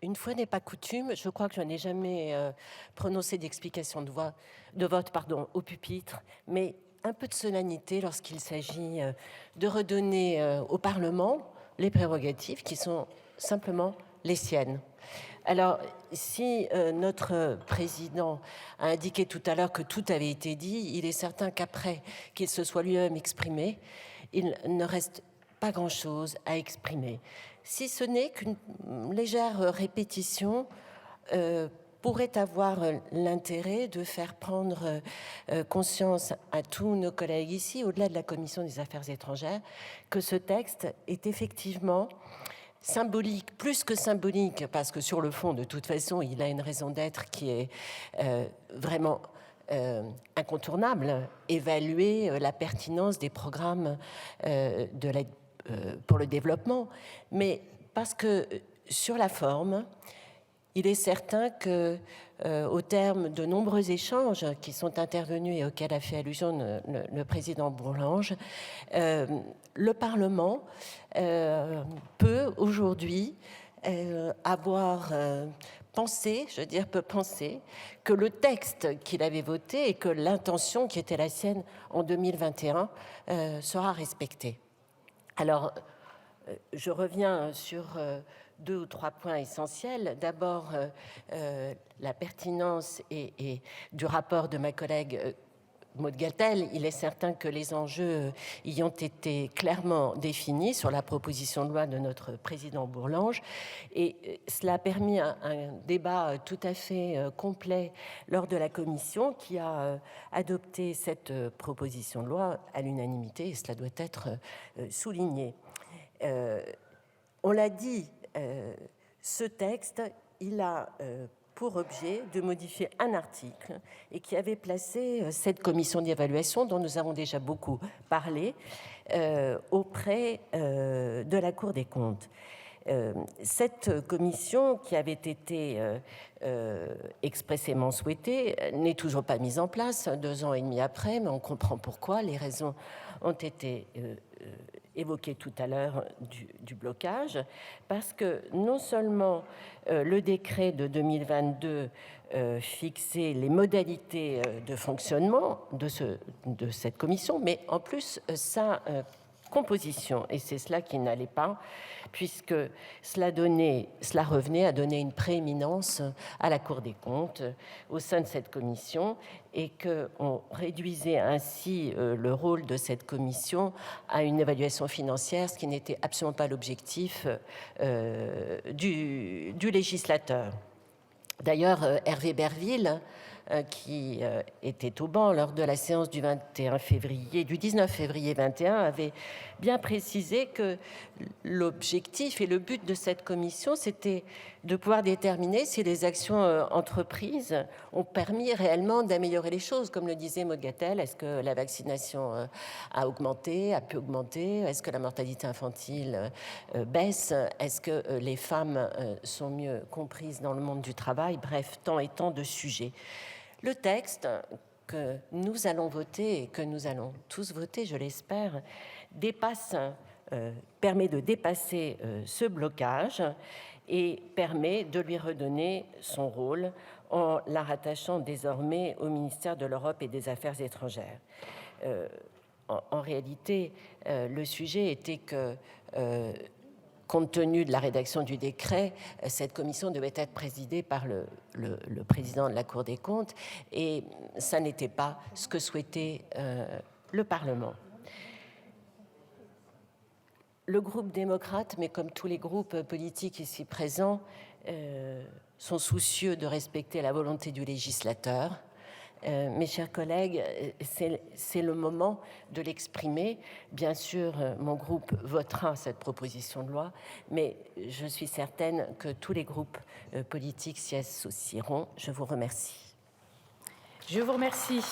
Une fois n'est pas coutume, je crois que je n'ai jamais prononcé d'explication de vote au pupitre, mais un peu de solennité lorsqu'il s'agit de redonner au Parlement les prérogatives qui sont simplement les siennes. Alors, si notre président a indiqué tout à l'heure que tout avait été dit, il est certain qu'après qu'il se soit lui-même exprimé, il ne reste pas grand-chose à exprimer, si ce n'est qu'une légère répétition pourrait avoir l'intérêt de faire prendre conscience à tous nos collègues ici, au-delà de la Commission des Affaires étrangères, que ce texte est effectivement symbolique, plus que symbolique, parce que sur le fond, de toute façon, il a une raison d'être qui est vraiment incontournable, évaluer la pertinence des programmes de l'aide pour le développement, mais parce que sur la forme, il est certain que, au terme de nombreux échanges qui sont intervenus et auxquels a fait allusion le président Bourlanges, le Parlement peut aujourd'hui avoir pensé, peut penser que le texte qu'il avait voté et que l'intention qui était la sienne en 2021 sera respectée. Alors, je reviens sur deux ou trois points essentiels. D'abord, la pertinence et du rapport de ma collègue Maud Gattel. Il est certain que les enjeux y ont été clairement définis sur la proposition de loi de notre président Bourlanges, et cela a permis un débat tout à fait complet lors de la commission qui a adopté cette proposition de loi à l'unanimité, et cela doit être souligné. On l'a dit, ce texte, il a pour objet de modifier un article et qui avait placé cette commission d'évaluation, dont nous avons déjà beaucoup parlé, auprès de la Cour des comptes. Cette commission, qui avait été expressément souhaitée, n'est toujours pas mise en place 2 ans et demi après, mais on comprend pourquoi. Les raisons ont été évoqué tout à l'heure du blocage, parce que non seulement le décret de 2022 fixait les modalités de fonctionnement de cette commission, mais en plus sa composition, et c'est cela qui n'allait pas, puisque cela revenait à donner une prééminence à la Cour des comptes au sein de cette commission, et qu'on réduisait ainsi le rôle de cette commission à une évaluation financière, ce qui n'était absolument pas l'objectif du législateur. D'ailleurs, Hervé Berville, qui était au banc lors de la séance du 19 février 21, avait bien précisé que l'objectif et le but de cette commission, c'était de pouvoir déterminer si les actions entreprises ont permis réellement d'améliorer les choses. Comme le disait Maud Gattel, est-ce que la vaccination a pu augmenter? Est-ce que la mortalité infantile baisse? Est-ce que les femmes sont mieux comprises dans le monde du travail? Bref, tant et tant de sujets. Le texte que nous allons voter et que nous allons tous voter, je l'espère, permet de dépasser ce blocage et permet de lui redonner son rôle en la rattachant désormais au ministère de l'Europe et des Affaires étrangères. En réalité, le sujet était que compte tenu de la rédaction du décret, cette commission devait être présidée par le président de la Cour des comptes, et ça n'était pas ce que souhaitait le Parlement. Le groupe démocrate, mais comme tous les groupes politiques ici présents, sont soucieux de respecter la volonté du législateur. Mes chers collègues, c'est le moment de l'exprimer. Bien sûr, mon groupe votera cette proposition de loi, mais je suis certaine que tous les groupes politiques s'y associeront. Je vous remercie. Je vous remercie.